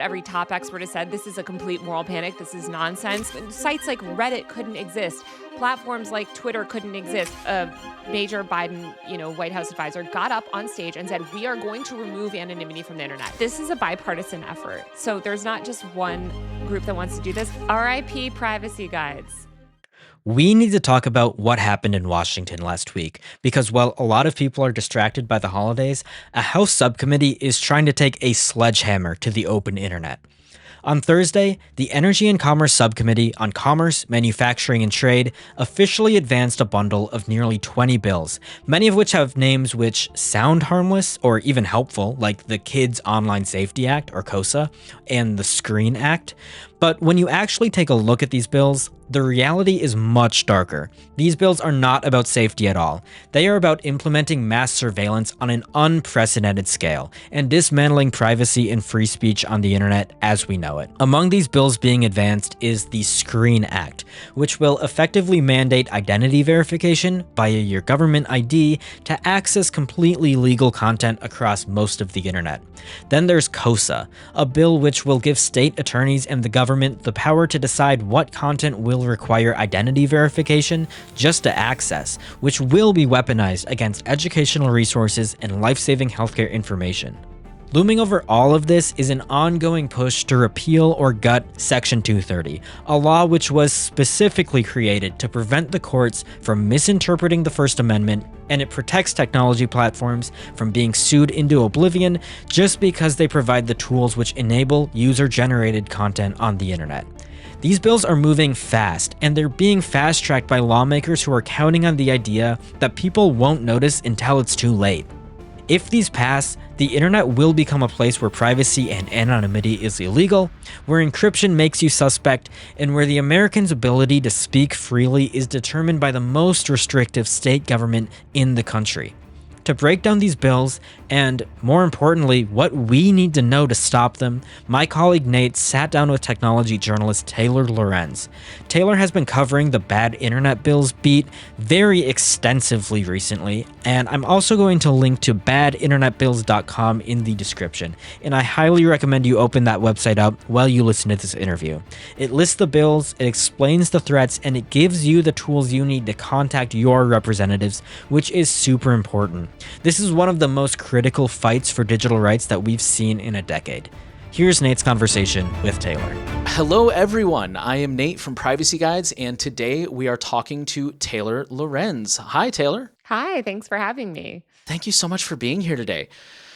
Every top expert has said this is a complete moral panic. This is nonsense. Sites like Reddit couldn't exist. Platforms like Twitter couldn't exist. A major Biden, White House advisor got up on stage and said, we are going to remove anonymity from the internet. This is a bipartisan effort. So there's not just one group that wants to do this. RIP privacy guides. We need to talk about what happened in Washington last week, because while a lot of people are distracted by the holidays, a House subcommittee is trying to take a sledgehammer to the open internet. On Thursday, the Energy and Commerce Subcommittee on Commerce, Manufacturing, and Trade officially advanced a bundle of nearly 20 bills, many of which have names which sound harmless or even helpful, like the Kids Online Safety Act, or KOSA, and the Screen Act. But when you actually take a look at these bills, the reality is much darker. These bills are not about safety at all. They are about implementing mass surveillance on an unprecedented scale and dismantling privacy and free speech on the internet as we know it. Among these bills being advanced is the Screen Act, which will effectively mandate identity verification via your government ID to access completely legal content across most of the internet. Then there's KOSA, a bill which will give state attorneys and the government the power to decide what content will require identity verification just to access, which will be weaponized against educational resources and life-saving healthcare information. Looming over all of this is an ongoing push to repeal or gut Section 230, a law which was specifically created to prevent the courts from misinterpreting the First Amendment, and it protects technology platforms from being sued into oblivion just because they provide the tools which enable user-generated content on the internet. These bills are moving fast, and they're being fast-tracked by lawmakers who are counting on the idea that people won't notice until it's too late. If these pass, the internet will become a place where privacy and anonymity is illegal, where encryption makes you suspect, and where the Americans' ability to speak freely is determined by the most restrictive state government in the country. To break down these bills, and more importantly, what we need to know to stop them, my colleague Nate sat down with technology journalist Taylor Lorenz. Taylor has been covering the BadInternetBills beat very extensively recently, and I'm also going to link to BadInternetBills.com in the description, and I highly recommend you open that website up while you listen to this interview. It lists the bills, it explains the threats, and it gives you the tools you need to contact your representatives, which is super important. This is one of the most critical fights for digital rights that we've seen in a decade. Here's Nate's conversation with Taylor. Hello, everyone. I am Nate from Privacy Guides, and today we are talking to Taylor Lorenz. Hi, Taylor. Hi, thanks for having me. Thank you so much for being here today.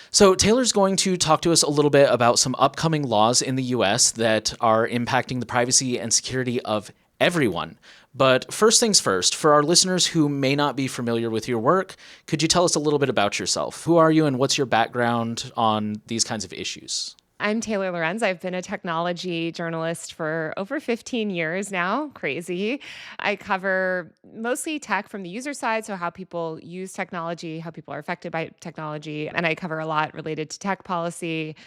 So Taylor's going to talk to us a little bit about some upcoming laws in the U.S. that are impacting the privacy and security of everyone. But first things first, for our listeners who may not be familiar with your work, could you tell us a little bit about yourself? Who are you and what's your background on these kinds of issues? I'm Taylor Lorenz. I've been a technology journalist for over 15 years now. Crazy. I cover mostly tech from the user side, so how people use technology, how people are affected by technology. And I cover a lot related to tech policy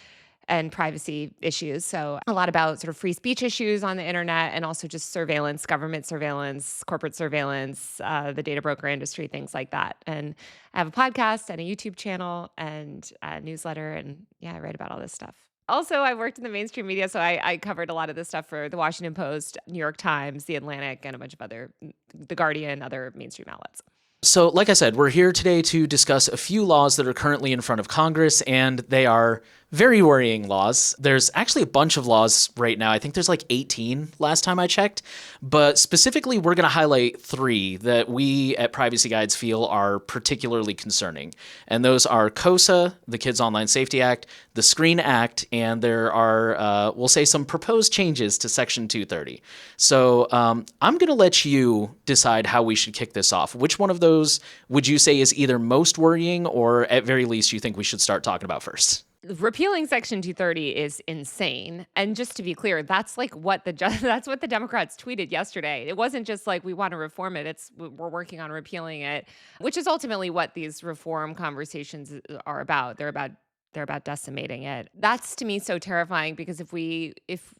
and privacy issues. So a lot about sort of free speech issues on the internet and also just surveillance, government surveillance, corporate surveillance, the data broker industry, things like that. And I have a podcast and a YouTube channel and a newsletter. And yeah, I write about all this stuff. Also, I worked in the mainstream media, so I covered a lot of this stuff for the Washington Post, New York Times, The Atlantic, and a bunch of other, The Guardian, other mainstream outlets. So like I said, we're here today to discuss a few laws that are currently in front of Congress, and they are very worrying laws. There's actually a bunch of laws right now. I think there's like 18 last time I checked. But specifically, we're going to highlight 3 that we at Privacy Guides feel are particularly concerning. And those are KOSA, the Kids Online Safety Act, the Screen Act, and there are, we'll say, some proposed changes to Section 230. So I'm going to let you decide how we should kick this off. Which one of those would you say is either most worrying or at very least you think we should start talking about first? Repealing Section 230 is insane. And just to be clear, that's like what that's what the Democrats tweeted yesterday. It wasn't just like we want to reform it. It's we're working on repealing it, which is ultimately what these reform conversations are about. They're about decimating it. That's to me so terrifying because if we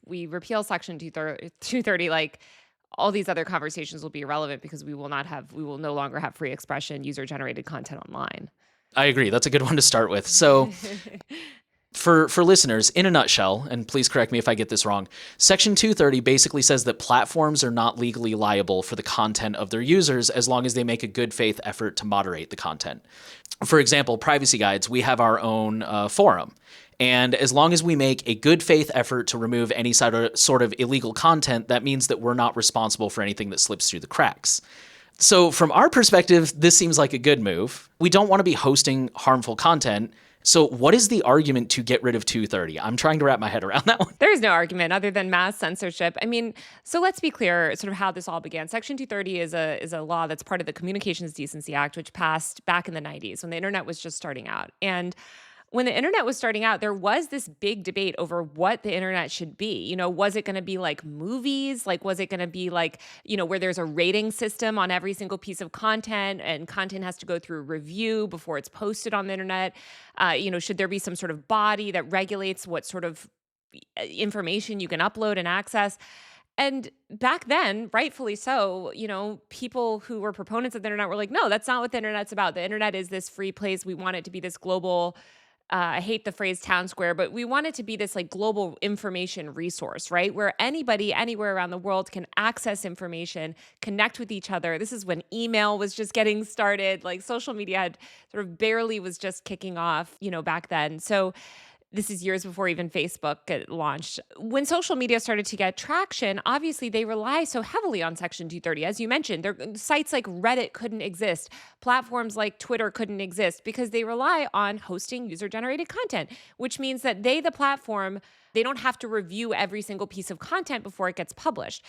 repeal Section 230, like all these other conversations will be irrelevant because we will no longer have free expression, user-generated content online. I agree. That's a good one to start with. So For listeners, in a nutshell, and please correct me if I get this wrong, Section 230 basically says that platforms are not legally liable for the content of their users as long as they make a good faith effort to moderate the content. For example, Privacy Guides, we have our own forum. And as long as we make a good faith effort to remove any sort of illegal content, that means that we're not responsible for anything that slips through the cracks. So from our perspective, this seems like a good move. We don't want to be hosting harmful content. So what is the argument to get rid of 230? I'm trying to wrap my head around that one. There is no argument other than mass censorship. I mean, so let's be clear sort of how this all began. Section 230 is a law that's part of the Communications Decency Act, which passed back in the 90s when the internet was just starting out. And when the internet was starting out, there was this big debate over what the internet should be. Was it going to be like movies? Like, was it going to be like, where there's a rating system on every single piece of content and content has to go through review before it's posted on the internet? Should there be some sort of body that regulates what sort of information you can upload and access? And back then, rightfully so, people who were proponents of the internet were like, no, that's not what the internet's about. The internet is this free place. We want it to be this global I hate the phrase town square, but we want it to be this like global information resource, right? Where anybody anywhere around the world can access information, connect with each other. This is when email was just getting started, like social media had sort of barely was just kicking off, back then. So this is years before even Facebook launched. When social media started to get traction, obviously they rely so heavily on Section 230. As you mentioned, sites like Reddit couldn't exist. Platforms like Twitter couldn't exist because they rely on hosting user-generated content, which means that the platform, they don't have to review every single piece of content before it gets published.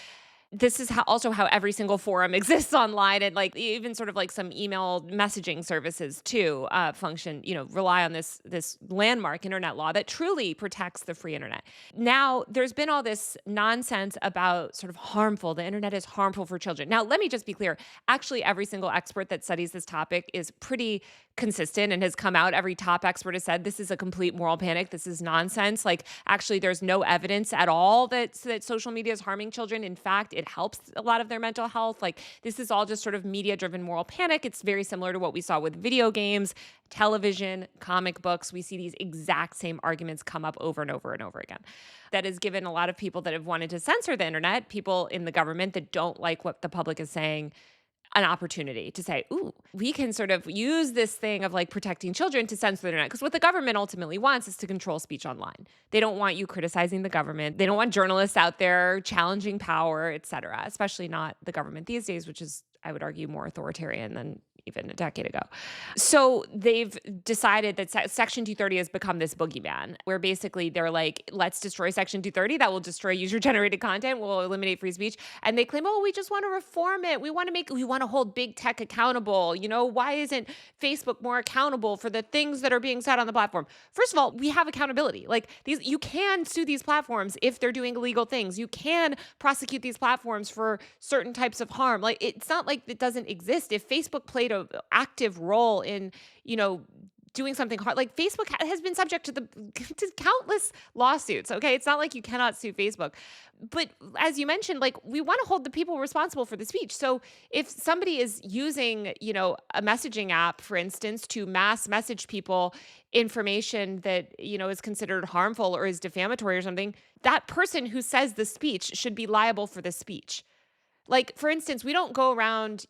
This is also how every single forum exists online, and like even sort of like some email messaging services too function, rely on this landmark internet law that truly protects the free internet. Now, there's been all this nonsense about sort of the internet is harmful for children. Now, let me just be clear. Actually, every single expert that studies this topic is pretty consistent and has come out. Every top expert has said this is a complete moral panic. This is nonsense. Like, actually, there's no evidence at all that social media is harming children. In fact, it helps a lot of their mental health. Like, this is all just sort of media-driven moral panic. It's very similar to what we saw with video games, television, comic books. We see these exact same arguments come up over and over and over again. That has given a lot of people that have wanted to censor the internet, people in the government that don't like what the public is saying, an opportunity to say, ooh, we can sort of use this thing of like protecting children to censor the internet. Because what the government ultimately wants is to control speech online. They don't want you criticizing the government. They don't want journalists out there challenging power, et cetera, especially not the government these days, which is, I would argue, more authoritarian than even a decade ago. So they've decided that Section 230 has become this boogeyman where basically they're like, let's destroy Section 230. That will destroy user-generated content. We'll eliminate free speech. And they claim, we just want to reform it. We want to hold big tech accountable. Why isn't Facebook more accountable for the things that are being said on the platform? First of all, we have accountability. Like you can sue these platforms if they're doing illegal things. You can prosecute these platforms for certain types of harm. Like, it's not like it doesn't exist. If Facebook played an active role in, doing something hard, like Facebook has been subject to countless lawsuits. Okay. It's not like you cannot sue Facebook, but as you mentioned, like we want to hold the people responsible for the speech. So if somebody is using, a messaging app, for instance, to mass message people information that, is considered harmful or is defamatory or something, that person who says the speech should be liable for the speech. Like, for instance, we don't go around,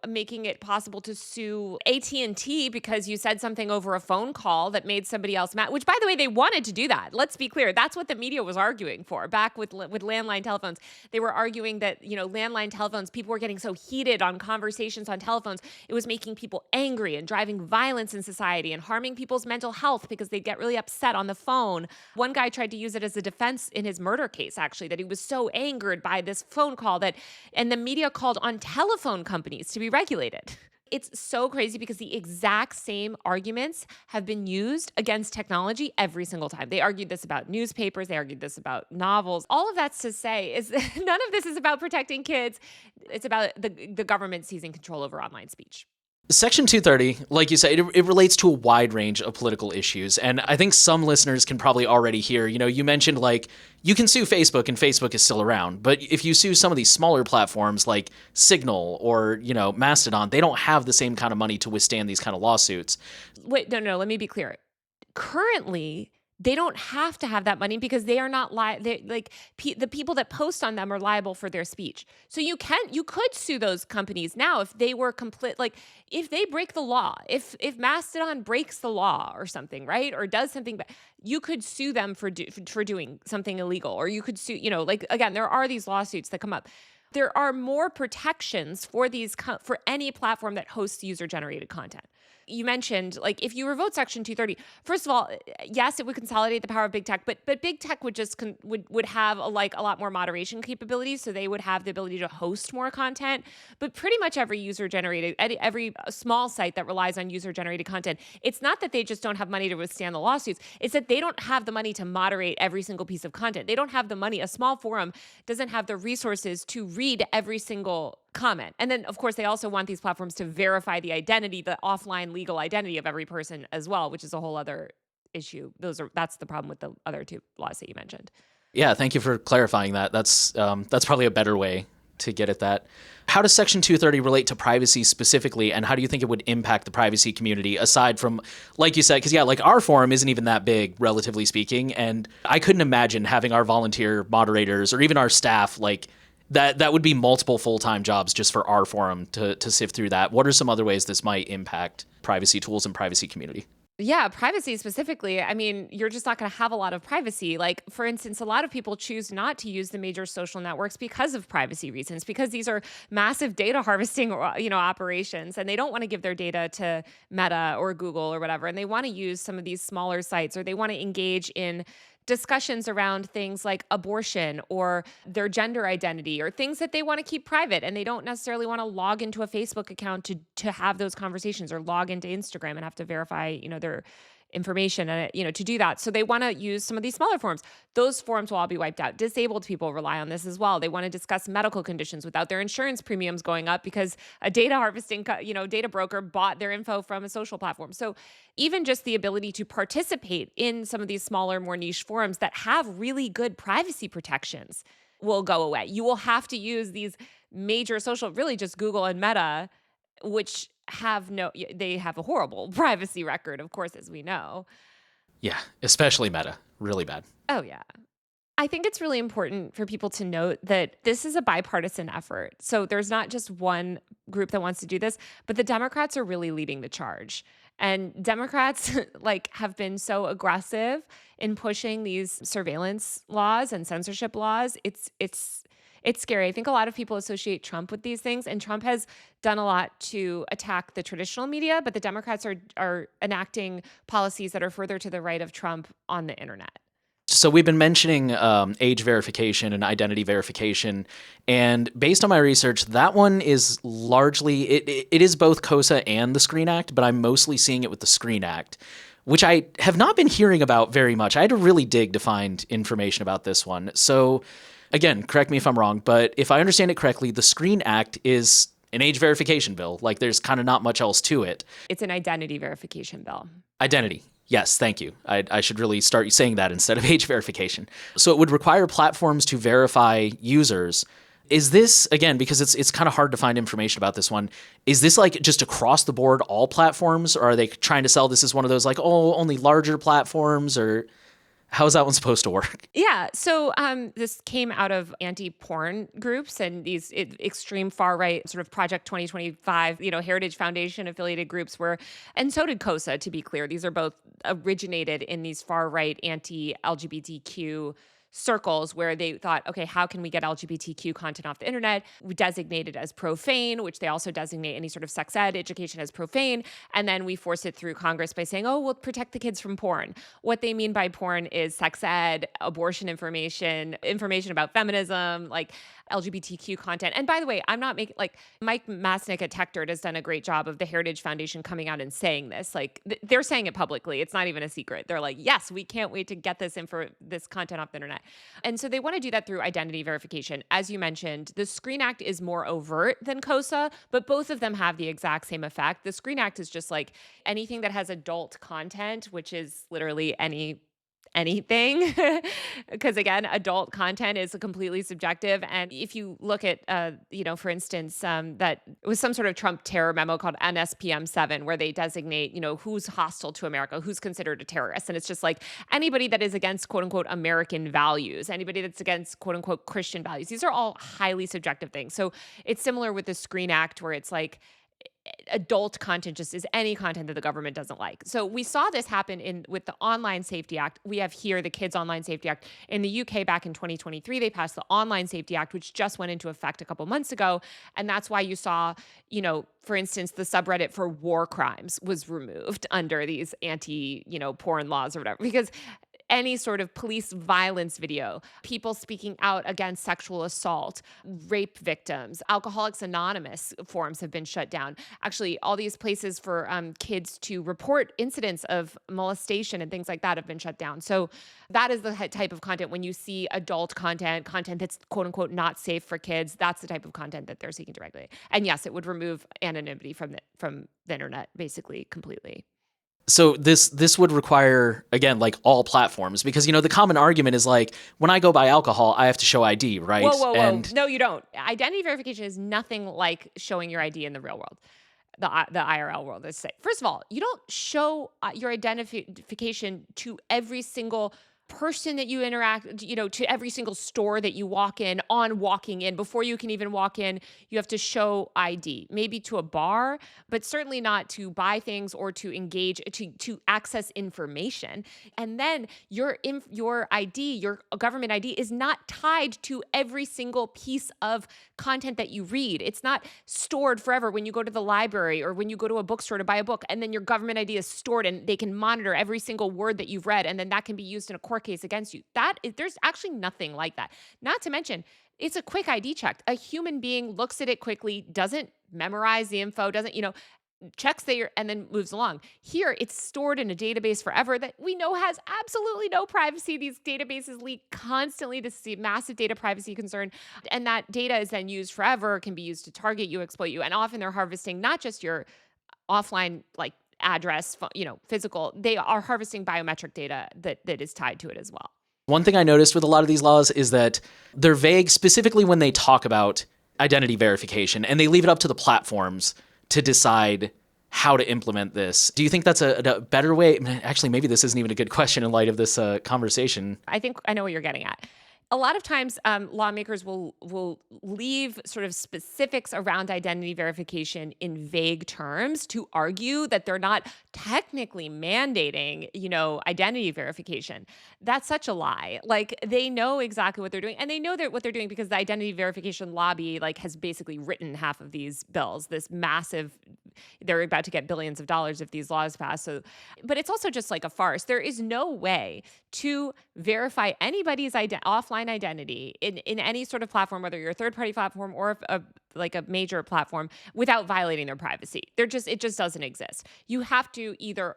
making it possible to sue AT&T because you said something over a phone call that made somebody else mad, which, by the way, they wanted to do that. Let's be clear. That's what the media was arguing for back with landline telephones. They were arguing that, landline telephones, people were getting so heated on conversations on telephones. It was making people angry and driving violence in society and harming people's mental health because they'd get really upset on the phone. One guy tried to use it as a defense in his murder case, actually, that he was so angered by this phone call and the media called on telephone companies to be regulated. It's so crazy because the exact same arguments have been used against technology every single time. They argued this about newspapers. They argued this about novels. All of that's to say is none of this is about protecting kids. It's about the government seizing control over online speech. Section 230, like you said, it relates to a wide range of political issues. And I think some listeners can probably already hear, you mentioned like you can sue Facebook and Facebook is still around. But if you sue some of these smaller platforms like Signal or, Mastodon, they don't have the same kind of money to withstand these kind of lawsuits. Wait, no, let me be clear. Currently, they don't have to have that money because they are not they like the people that post on them are liable for their speech. So you could sue those companies now if they were if they break the law, if Mastodon breaks the law or something, right? Or does something bad, you could sue them for doing something illegal, or you could sue, again, there are these lawsuits that come up. There are more protections for for any platform that hosts user generated content. You mentioned, if you revoke Section 230, first of all, yes, it would consolidate the power of big tech, but big tech would just would have a lot more moderation capabilities, so they would have the ability to host more content. But pretty much every every small site that relies on user generated content, it's not that they just don't have money to withstand the lawsuits. It's that they don't have the money to moderate every single piece of content. They don't have the money. A small forum doesn't have the resources to read every single comment. And then, of course, they also want these platforms to verify the offline legal identity of every person as well, which is a whole other issue. That's the problem with the other two laws that you mentioned. Yeah, thank you for clarifying that. That's probably a better way to get at that. How does Section 230 relate to privacy specifically, and how do you think it would impact the privacy community aside from, like you said, because our forum isn't even that big, relatively speaking, and I couldn't imagine having our volunteer moderators or even our staff that would be multiple full-time jobs just for our forum to sift through that. What are some other ways this might impact privacy tools and privacy community? Yeah, privacy specifically. I mean, you're just not going to have a lot of privacy. Like, for instance, a lot of people choose not to use the major social networks because of privacy reasons, because these are massive data harvesting, operations, and they don't want to give their data to Meta or Google or whatever. And they want to use some of these smaller sites, or they want to engage in discussions around things like abortion or their gender identity or things that they want to keep private, and they don't necessarily want to log into a Facebook account to have those conversations, or log into Instagram and have to verify their information and to do that. So they want to use some of these smaller forums. Those forums will all be wiped out. Disabled people rely on this as well. They want to discuss medical conditions without their insurance premiums going up because a data harvesting data broker bought their info from a social platform. So even just the ability to participate in some of these smaller, more niche forums that have really good privacy protections will go away. You will have to use these major social, really just Google and Meta, which they have a horrible privacy record, of course, as we know. Yeah, especially Meta. Really bad. Oh, yeah. I think it's really important for people to note that this is a bipartisan effort. So there's not just one group that wants to do this, but the Democrats are really leading the charge. And Democrats have been so aggressive in pushing these surveillance laws and censorship laws. It's scary. I think a lot of people associate Trump with these things, and Trump has done a lot to attack the traditional media, but the Democrats are enacting policies that are further to the right of Trump on the internet. So we've been mentioning age verification and identity verification, and based on my research, that one is largely, it is both KOSA and the Screen Act, but I'm mostly seeing it with the Screen Act, which I have not been hearing about very much. I had to really dig to find information about this one. So again, correct me if I'm wrong, but if I understand it correctly, the Screen Act is an age verification bill. There's kind of not much else to it. It's an identity verification bill. Identity. Yes, thank you. I should really start saying that instead of age verification. So it would require platforms to verify users. Is this, again, because it's kind of hard to find information about this one, is this just across the board, all platforms, or are they trying to sell this as one of those only larger platforms, or how is that one supposed to work? Yeah. So this came out of anti-porn groups and these extreme far-right sort of Project 2025, Heritage Foundation affiliated groups and so did KOSA, to be clear. These are both originated in these far-right anti-LGBTQ circles where they thought, okay, how can we get LGBTQ content off the internet? We designate it as profane, which they also designate any sort of sex ed education as profane. And then we force it through Congress by saying, oh, we'll protect the kids from porn. What they mean by porn is sex ed, abortion information about feminism, LGBTQ content. And by the way, I'm not making, Mike Masnick at TechDirt has done a great job of the Heritage Foundation coming out and saying this. They're saying it publicly. It's not even a secret. They're yes, we can't wait to get this content off the internet. And so they want to do that through identity verification. As you mentioned, the Screen Act is more overt than KOSA, but both of them have the exact same effect. The Screen Act is just anything that has adult content, which is literally anything because again, adult content is completely subjective. And if you look at, for instance, that it was some sort of Trump terror memo called NSPM 7, where they designate, who's hostile to America, who's considered a terrorist. And it's just like anybody that is against quote unquote American values, anybody that's against quote unquote Christian values. These are all highly subjective things. So it's similar with the Screen Act, where it's like, adult content just is any content that the government doesn't like. So we saw this happen with the Online Safety Act. We have here the Kids Online Safety Act. In the UK back in 2023, they passed the Online Safety Act, which just went into effect a couple months ago. And that's why you saw, for instance, the subreddit for war crimes was removed under these porn laws or whatever, because any sort of police violence video, people speaking out against sexual assault, rape victims, Alcoholics Anonymous forums have been shut down. Actually, all these places for kids to report incidents of molestation and things like that have been shut down. So that is the type of content when you see adult content that's quote unquote not safe for kids. That's the type of content that they're seeking to regulate. And yes, it would remove anonymity from the internet basically completely. So this would require, again, like all platforms, because, the common argument is like, when I go buy alcohol, I have to show ID, right? Whoa. No, you don't. Identity verification is nothing like showing your ID in the real world. The IRL world, let's say. First of all, you don't show your identification to every single person that you interact, to every single store that you walk in on walking in. Before you can even walk in, you have to show ID, maybe to a bar, but certainly not to buy things or to engage, to access information. And then your ID, your government ID is not tied to every single piece of content that you read. It's not stored forever when you go to the library or when you go to a bookstore to buy a book, and then your government ID is stored and they can monitor every single word that you've read, and then that can be used in a court case against you. There's actually nothing like that. Not to mention, it's a quick ID check. A human being looks at it quickly, doesn't memorize the info, doesn't, checks there and then moves along. Here, it's stored in a database forever that we know has absolutely no privacy. These databases leak constantly. This is a massive data privacy concern. And that data is then used forever, can be used to target you, exploit you. And often they're harvesting not just your offline, like address, physical, they are harvesting biometric data that is tied to it as well. One thing I noticed with a lot of these laws is that they're vague, specifically when they talk about identity verification, and they leave it up to the platforms to decide how to implement this. Do you think that's a better way? Actually, maybe this isn't even a good question in light of this conversation. I think I know what you're getting at. A lot of times, lawmakers will leave sort of specifics around identity verification in vague terms to argue that they're not technically mandating, identity verification. That's such a lie. Like, they know exactly what they're doing, and they know that what they're doing because the identity verification lobby, has basically written half of these bills. This massive, they're about to get billions of dollars if these laws pass. So, but it's also just like a farce. There is no way to verify anybody's offline identity in any sort of platform, whether you're a third-party platform or a major platform, without violating their privacy. It just doesn't exist. You have to either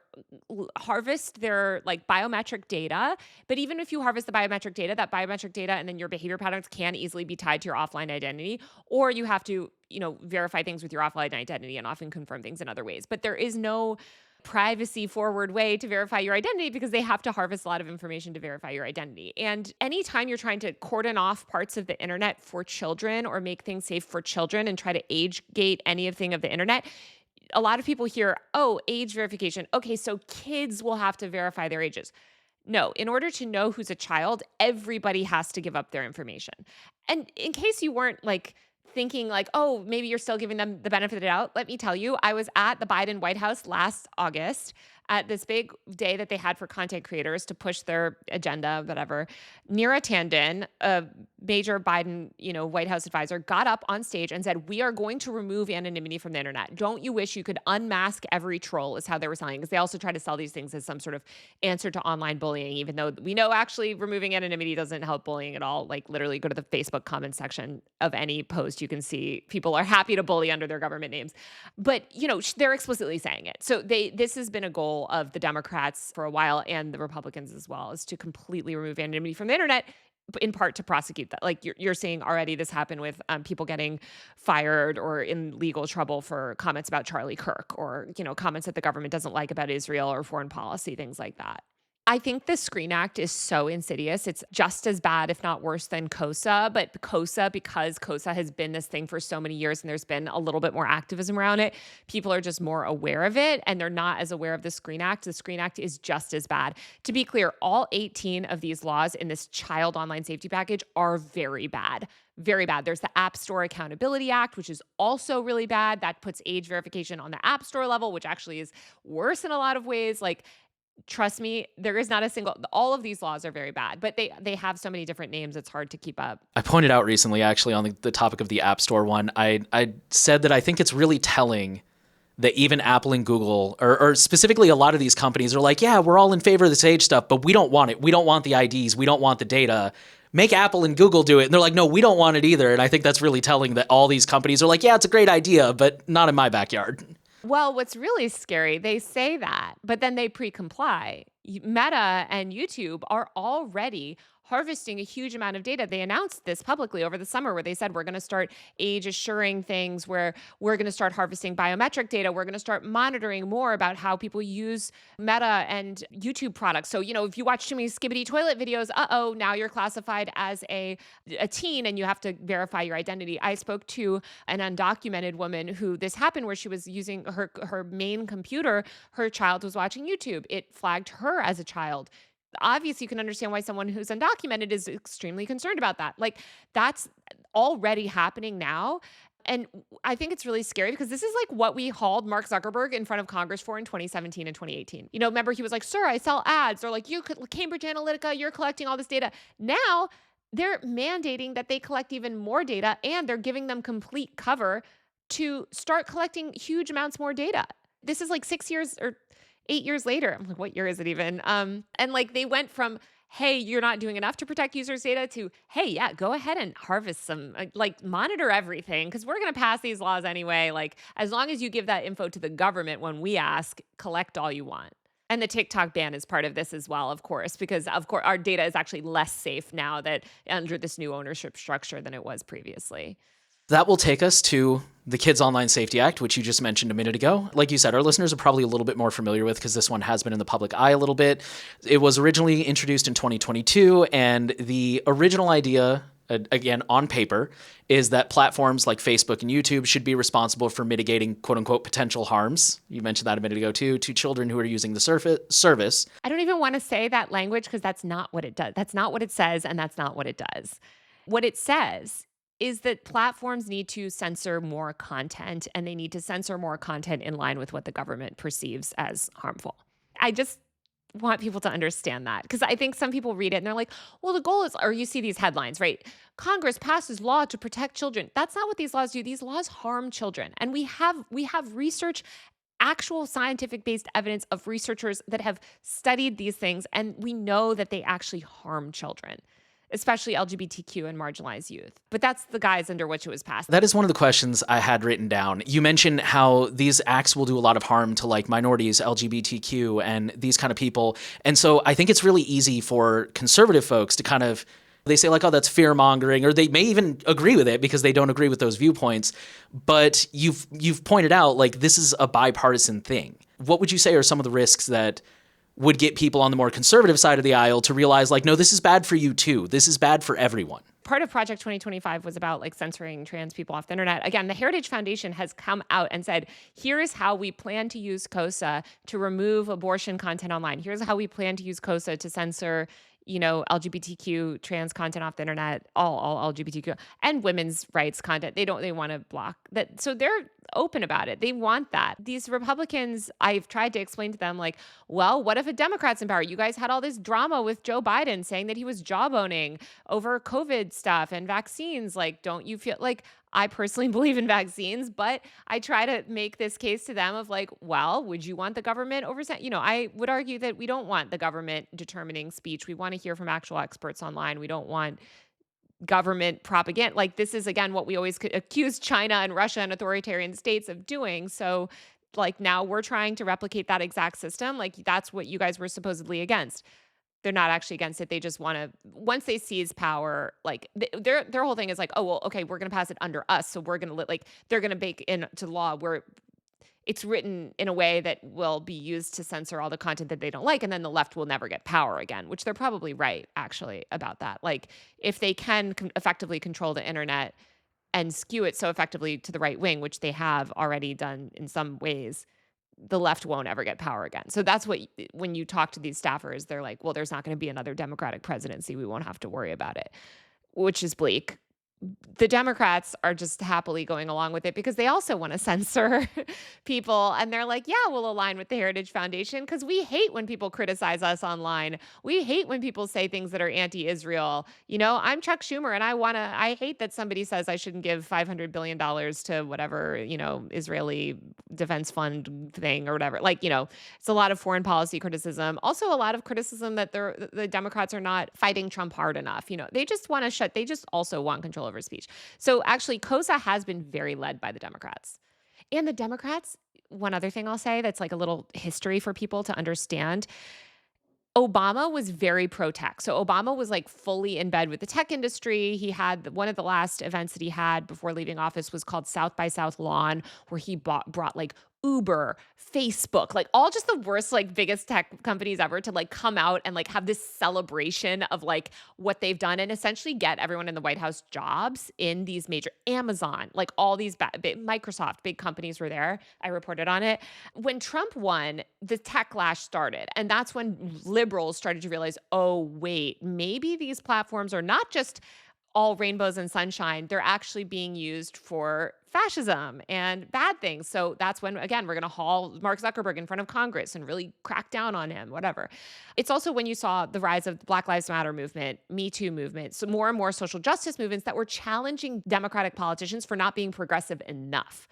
harvest their biometric data, but even if you harvest the biometric data, that biometric data and then your behavior patterns can easily be tied to your offline identity, or you have to, verify things with your offline identity and often confirm things in other ways. But there is no privacy forward way to verify your identity because they have to harvest a lot of information to verify your identity. And anytime you're trying to cordon off parts of the internet for children or make things safe for children and try to age gate anything of the internet, a lot of people hear, oh, age verification. Okay, so kids will have to verify their ages. No, in order to know who's a child, everybody has to give up their information. And in case you weren't thinking oh, maybe you're still giving them the benefit of the doubt, let me tell you, I was at the Biden White House last August at this big day that they had for content creators to push their agenda, whatever. Neera Tanden, a major Biden, White House advisor, got up on stage and said, we are going to remove anonymity from the internet. Don't you wish you could unmask every troll, is how they were selling. Because they also try to sell these things as some sort of answer to online bullying, even though we know actually removing anonymity doesn't help bullying at all. Literally go to the Facebook comment section of any post, you can see people are happy to bully under their government names. But, they're explicitly saying it. So this has been a goal of the Democrats for a while, and the Republicans as well, is to completely remove anonymity from the internet, in part to prosecute that. You're seeing already this happen with people getting fired or in legal trouble for comments about Charlie Kirk or, comments that the government doesn't like about Israel or foreign policy, things like that. I think the Screen Act is so insidious. It's just as bad, if not worse, than KOSA. But KOSA, because KOSA has been this thing for so many years and there's been a little bit more activism around it, people are just more aware of it and they're not as aware of the Screen Act. The Screen Act is just as bad. To be clear, all 18 of these laws in this child online safety package are very bad. Very bad. There's the App Store Accountability Act, which is also really bad. That puts age verification on the App Store level, which actually is worse in a lot of ways. Like, trust me, there is not a single, all of these laws are very bad, but they have so many different names, it's hard to keep up. I pointed out recently, actually, on the topic of the App Store one, I said that I think it's really telling that even Apple and Google, or specifically a lot of these companies are like, yeah, we're all in favor of this age stuff, but we don't want it. We don't want the IDs. We don't want the data. Make Apple and Google do it. And they're like, no, we don't want it either. And I think that's really telling that all these companies are like, yeah, it's a great idea, but not in my backyard. Well, what's really scary, they say that, but then they pre-comply. Meta and YouTube are already harvesting a huge amount of data. They announced this publicly over the summer where they said, we're going to start age assuring things, where we're going to start harvesting biometric data. We're going to start monitoring more about how people use Meta and YouTube products. So, if you watch too many skibbity toilet videos, now you're classified as a teen and you have to verify your identity. I spoke to an undocumented woman who this happened where she was using her main computer. Her child was watching YouTube. It flagged her as a child. Obviously, you can understand why someone who's undocumented is extremely concerned about that. Like, that's already happening now. And I think it's really scary because this is like what we hauled Mark Zuckerberg in front of Congress for in 2017 and 2018. Remember he was like, sir, I sell ads. Or like, you could, Cambridge Analytica, you're collecting all this data. Now they're mandating that they collect even more data and they're giving them complete cover to start collecting huge amounts more data. This is like 6 years or 8 years later. I'm like, what year is it even? And like they went from, hey, you're not doing enough to protect users' data to, hey, yeah, go ahead and harvest some, like monitor everything because we're going to pass these laws anyway. Like as long as you give that info to the government when we ask, collect all you want. And the TikTok ban is part of this as well, of course, because of course our data is actually less safe now that under this new ownership structure than it was previously. That will take us to the Kids Online Safety Act, which you just mentioned a minute ago. Like you said, our listeners are probably a little bit more familiar with because this one has been in the public eye a little bit. It was originally introduced in 2022, and the original idea, again, on paper, is that platforms like Facebook and YouTube should be responsible for mitigating quote-unquote potential harms. You mentioned that a minute ago, too, to children who are using the service. I don't even want to say that language because that's not what it does. That's not what it says, and that's not what it does. What it says is that platforms need to censor more content, and they need to censor more content in line with what the government perceives as harmful. I just want people to understand that because I think some people read it and they're like, well, the goal is, or you see these headlines, right? Congress passes law to protect children. That's not what these laws do. These laws harm children. And we have research, actual scientific-based evidence of researchers that have studied these things, and we know that they actually harm children, especially LGBTQ and marginalized youth. But that's the guise under which it was passed. That is one of the questions I had written down. You mentioned how these acts will do a lot of harm to like minorities, LGBTQ, and these kind of people. And so I think it's really easy for conservative folks to kind of, they say like, oh, that's fear mongering, or they may even agree with it because they don't agree with those viewpoints. But you've pointed out like this is a bipartisan thing. What would you say are some of the risks that would get people on the more conservative side of the aisle to realize like, no, this is bad for you too. This is bad for everyone. Part of Project 2025 was about like censoring trans people off the internet. Again, the Heritage Foundation has come out and said, here is how we plan to use KOSA to remove abortion content online. Here's how we plan to use KOSA to censor LGBTQ trans content off the internet, all LGBTQ and women's rights content. They want to block that. So they're open about it. They want that. These Republicans, I've tried to explain to them like, well, what if a Democrat's in power? You guys had all this drama with Joe Biden saying that he was jawboning over COVID stuff and vaccines. Like, don't you feel like, I personally believe in vaccines, but I try to make this case to them of like, well, would you want the government oversight? I would argue that we don't want the government determining speech. We want to hear from actual experts online. We don't want government propaganda. Like this is, again, what we always accuse China and Russia and authoritarian states of doing. So like now we're trying to replicate that exact system. Like that's what you guys were supposedly against. They're not actually against it. They just want to, once they seize power, like their whole thing is like, oh, well, okay, we're going to pass it under us. So we're going to they're going to bake into law where it's written in a way that will be used to censor all the content that they don't like, and then the left will never get power again, which they're probably right, actually, about that. Like, if they can effectively control the internet and skew it so effectively to the right wing, which they have already done in some ways, the left won't ever get power again. So that's what, when you talk to these staffers, they're like, well, there's not going to be another Democratic presidency. We won't have to worry about it, which is bleak. The Democrats are just happily going along with it because they also want to censor people. And they're like, yeah, we'll align with the Heritage Foundation because we hate when people criticize us online. We hate when people say things that are anti-Israel. I'm Chuck Schumer, and I hate that somebody says I shouldn't give $500 billion to whatever, Israeli defense fund thing or whatever. It's a lot of foreign policy criticism. Also a lot of criticism that the Democrats are not fighting Trump hard enough. They just want to they just also want control over speech. So actually, KOSA has been very led by the Democrats. And the Democrats, one other thing I'll say that's like a little history for people to understand. Obama was very pro-tech. So Obama was like fully in bed with the tech industry. He had one of the last events that he had before leaving office was called South by Southlawn, where he brought like Uber, Facebook, like all just the worst, like biggest tech companies ever to like come out and like have this celebration of like what they've done and essentially get everyone in the White House jobs in these major Amazon, like all these Microsoft, big companies were there. I reported on it. When Trump won, the techlash started. And that's when liberals started to realize, oh, wait, maybe these platforms are not just all rainbows and sunshine. They're actually being used for fascism and bad things. So that's when, again, we're going to haul Mark Zuckerberg in front of Congress and really crack down on him, whatever. It's also when you saw the rise of the Black Lives Matter movement, Me Too movement, so more and more social justice movements that were challenging Democratic politicians for not being progressive enough.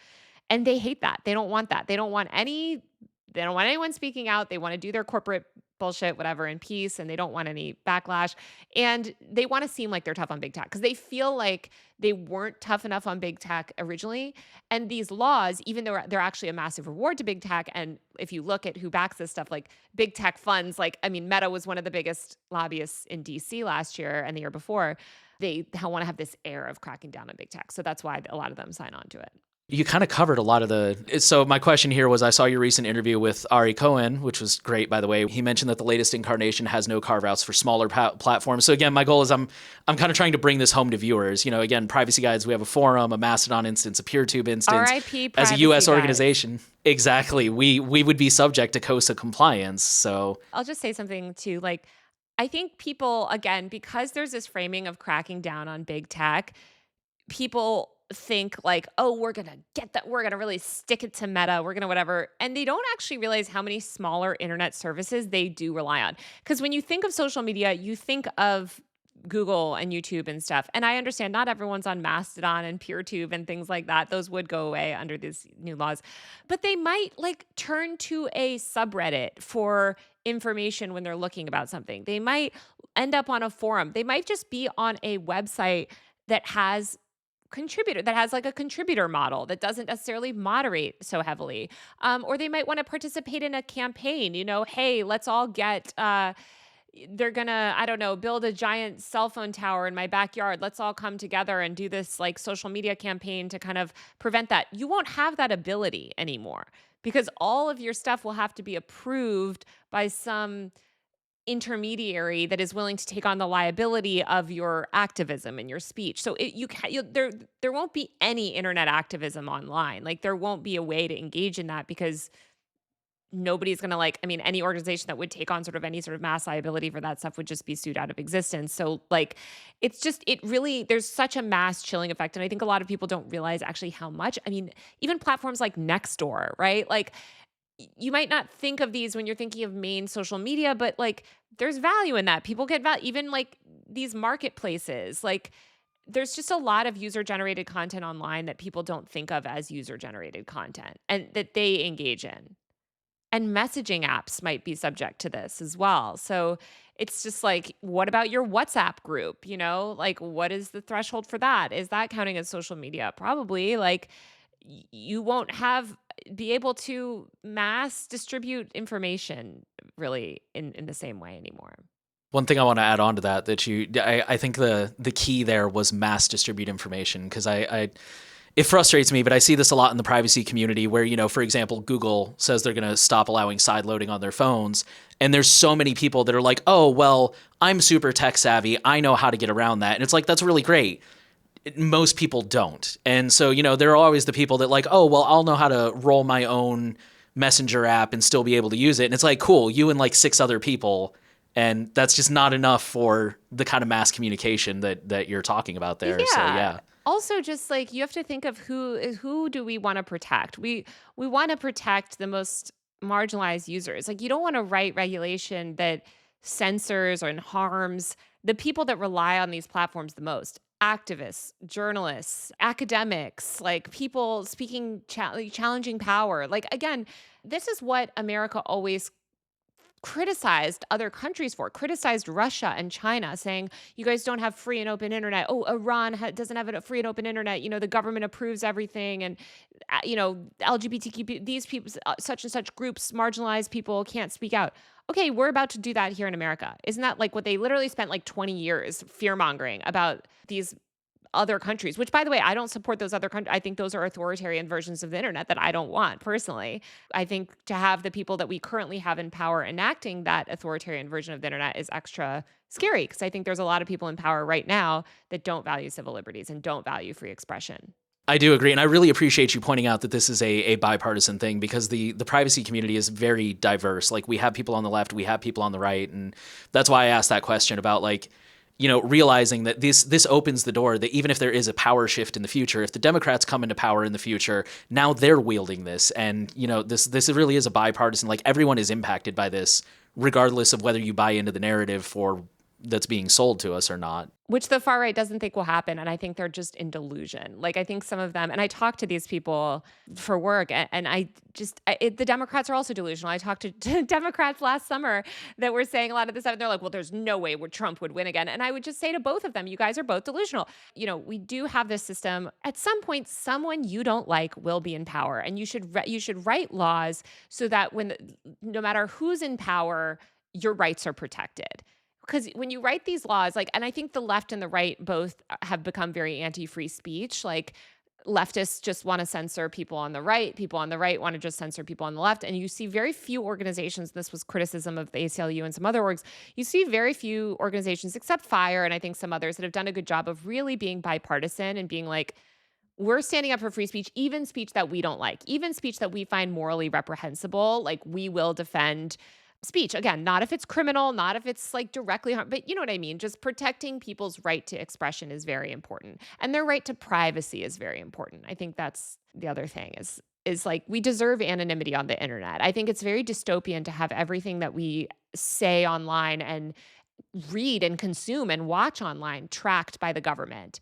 And they hate that. They don't want that. They don't want anyone speaking out. They want to do their corporate bullshit, whatever, in peace, and they don't want any backlash. And they want to seem like they're tough on big tech because they feel like they weren't tough enough on big tech originally. And these laws, even though they're actually a massive reward to big tech, and if you look at who backs this stuff, like big tech funds, Meta was one of the biggest lobbyists in DC last year and the year before. They want to have this air of cracking down on big tech. So that's why a lot of them sign on to it. You kind of covered a lot of so my question here was, I saw your recent interview with Ari Cohen, which was great, by the way. He mentioned that the latest incarnation has no carve-outs for smaller platforms. So again, my goal is I'm kind of trying to bring this home to viewers. Again, Privacy Guides, we have a forum, a Mastodon instance, a PeerTube instance. RIP as a U.S. organization. Exactly. We would be subject to KOSA compliance. So I'll just say something too, I think people, again, because there's this framing of cracking down on big tech, people think like, oh, we're going to get that. We're going to really stick it to Meta. We're going to whatever. And they don't actually realize how many smaller internet services they do rely on. Because when you think of social media, you think of Google and YouTube and stuff. And I understand not everyone's on Mastodon and PeerTube and things like that. Those would go away under these new laws. But they might turn to a subreddit for information when they're looking about something. They might end up on a forum. They might just be on a website that has a contributor model that doesn't necessarily moderate so heavily. Or they might want to participate in a campaign, hey, let's all get, they're gonna, I don't know, build a giant cell phone tower in my backyard. Let's all come together and do this social media campaign to kind of prevent that. You won't have that ability anymore because all of your stuff will have to be approved by some intermediary that is willing to take on the liability of your activism and your speech. So there won't be any internet activism online. There won't be a way to engage in that because nobody's going to any organization that would take on sort of any sort of mass liability for that stuff would just be sued out of existence. So there's such a mass chilling effect. And I think a lot of people don't realize actually how much, even platforms like Nextdoor, right? You might not think of these when you're thinking of main social media, but there's value in that. People get value, even these marketplaces. There's just a lot of user-generated content online that people don't think of as user-generated content and that they engage in. And messaging apps might be subject to this as well. So it's just what about your WhatsApp group? What is the threshold for that? Is that counting as social media? Probably. You won't be able to mass distribute information really in the same way anymore. One thing I want to add on to that I think the key there was mass distribute information, because It frustrates me, but I see this a lot in the privacy community where, for example, Google says they're going to stop allowing side loading on their phones. And there's so many people that are like, oh, well, I'm super tech savvy. I know how to get around that. And it's like, that's really great. Most people don't. And so, there are always the people that like, oh, well, I'll know how to roll my own Messenger app and still be able to use it. And it's like, cool, you and like 6 other people. And that's just not enough for the kind of mass communication that you're talking about there. Yeah. So, yeah. Also, just like you have to think of who do we want to protect? We want to protect the most marginalized users. Like you don't want to write regulation that censors or harms the people that rely on these platforms the most. Activists, journalists, academics, like people speaking, challenging power. Like again, this is what America always criticized other countries for, criticized Russia and China, saying, you guys don't have free and open internet. Oh, Iran doesn't have a free and open internet. The government approves everything. And, LGBTQ, these people, such and such groups, marginalized people can't speak out. Okay, we're about to do that here in America. Isn't that like what they literally spent like 20 years fear-mongering about these other countries, which by the way, I don't support those other countries. I think those are authoritarian versions of the internet that I don't want personally. I think to have the people that we currently have in power enacting that authoritarian version of the internet is extra scary because I think there's a lot of people in power right now that don't value civil liberties and don't value free expression. I do agree. And I really appreciate you pointing out that this is a bipartisan thing because the privacy community is very diverse. Like we have people on the left, we have people on the right. And that's why I asked that question about like, realizing that this opens the door that even if there is a power shift in the future, if the Democrats come into power in the future, now they're wielding this. And, this really is a bipartisan, like everyone is impacted by this, regardless of whether you buy into the narrative for that's being sold to us or not. Which the far right doesn't think will happen. And I think they're just in delusion. Like, I think some of them, and I talk to these people for work, and the Democrats are also delusional. I talked to Democrats last summer that were saying a lot of this stuff. And they're like, well, there's no way where Trump would win again. And I would just say to both of them, you guys are both delusional. We do have this system. At some point, someone you don't like will be in power. And you should write laws so that no matter who's in power, your rights are protected. Because when you write these laws, and I think the left and the right both have become very anti-free speech. Like leftists just want to censor people on the right. People on the right want to just censor people on the left. And you see very few organizations, this was criticism of the ACLU and some other orgs, you see very few organizations except FIRE and I think some others that have done a good job of really being bipartisan and being like, we're standing up for free speech, even speech that we don't like, even speech that we find morally reprehensible. Like we will defend speech. Again, not if it's criminal, not if it's like directly harm, but you know what I mean? Just protecting people's right to expression is very important. And their right to privacy is very important. I think that's the other thing is like we deserve anonymity on the internet. I think it's very dystopian to have everything that we say online and read and consume and watch online tracked by the government.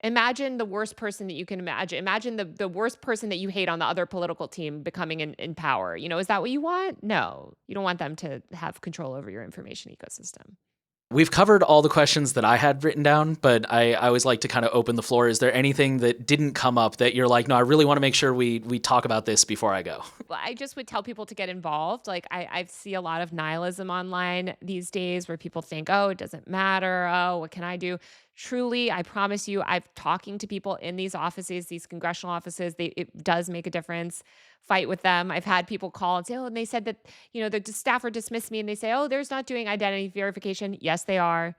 Imagine the worst person that you can imagine. Imagine the worst person that you hate on the other political team becoming in power. Is that what you want? No, you don't want them to have control over your information ecosystem. We've covered all the questions that I had written down, but I always like to kind of open the floor. Is there anything that didn't come up that you're like, no, I really want to make sure we talk about this before I go? Well, I just would tell people to get involved. Like I see a lot of nihilism online these days where people think, oh, it doesn't matter. Oh, what can I do? Truly, I promise you, I've talking to people in these offices, these congressional offices, it does make a difference. Fight with them. I've had people call and say, oh, and they said that, the staffer dismissed me and they say, oh, there's not doing identity verification. Yes, they are.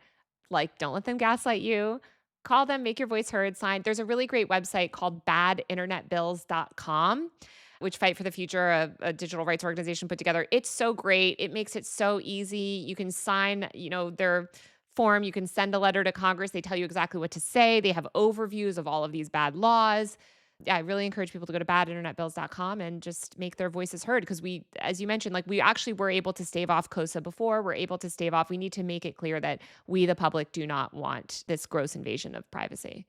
Like, don't let them gaslight you. Call them, make your voice heard, sign. There's a really great website called BadInternetBills.com, which Fight for the Future, a digital rights organization put together. It's so great. It makes it so easy. You can sign, their form. You can send a letter to Congress. They tell you exactly what to say. They have overviews of all of these bad laws. Yeah, I really encourage people to go to badinternetbills.com and just make their voices heard because we, as you mentioned, we actually were able to stave off KOSA before. We're able to stave off. We need to make it clear that we, the public, do not want this gross invasion of privacy.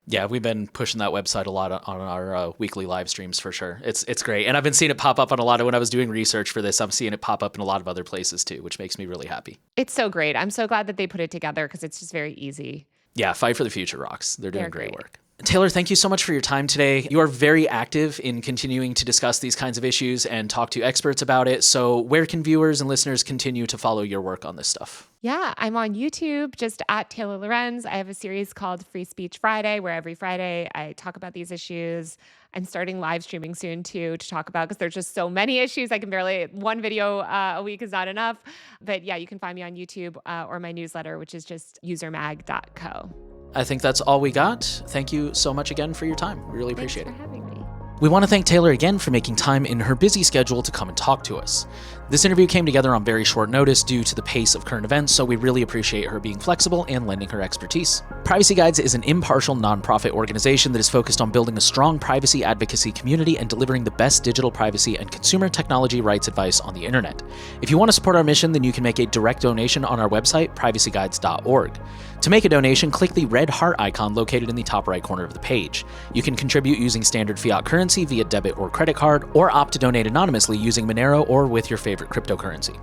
Yeah, we've been pushing that website a lot on our weekly live streams for sure. It's great. And I've been seeing it pop up on a lot of, when I was doing research for this, I'm seeing it pop up in a lot of other places too, which makes me really happy. It's so great. I'm so glad that they put it together because it's just very easy. Yeah, Fight for the Future rocks. They're doing great work. Taylor, thank you so much for your time today. You are very active in continuing to discuss these kinds of issues and talk to experts about it. So where can viewers and listeners continue to follow your work on this stuff? Yeah, I'm on YouTube, just at Taylor Lorenz. I have a series called Free Speech Friday, where every Friday I talk about these issues. I'm starting live streaming soon too to talk about, because there's just so many issues. I can barely, one video a week is not enough. But yeah, you can find me on YouTube or my newsletter, which is just usermag.co. I think that's all we got. Thank you so much again for your time. We really appreciate it. Thanks for having me. We want to thank Taylor again for making time in her busy schedule to come and talk to us. This interview came together on very short notice due to the pace of current events, so we really appreciate her being flexible and lending her expertise. Privacy Guides is an impartial nonprofit organization that is focused on building a strong privacy advocacy community and delivering the best digital privacy and consumer technology rights advice on the internet. If you want to support our mission, then you can make a direct donation on our website, privacyguides.org. To make a donation, click the red heart icon located in the top right corner of the page. You can contribute using standard fiat currency via debit or credit card, or opt to donate anonymously using Monero or with your favorite cryptocurrency.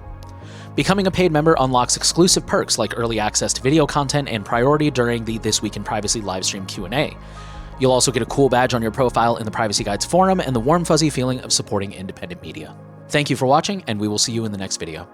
Becoming a paid member unlocks exclusive perks like early access to video content and priority during the This Week in Privacy livestream Q&A. You'll also get a cool badge on your profile in the Privacy Guides forum and the warm fuzzy feeling of supporting independent media. Thank you for watching, and we will see you in the next video.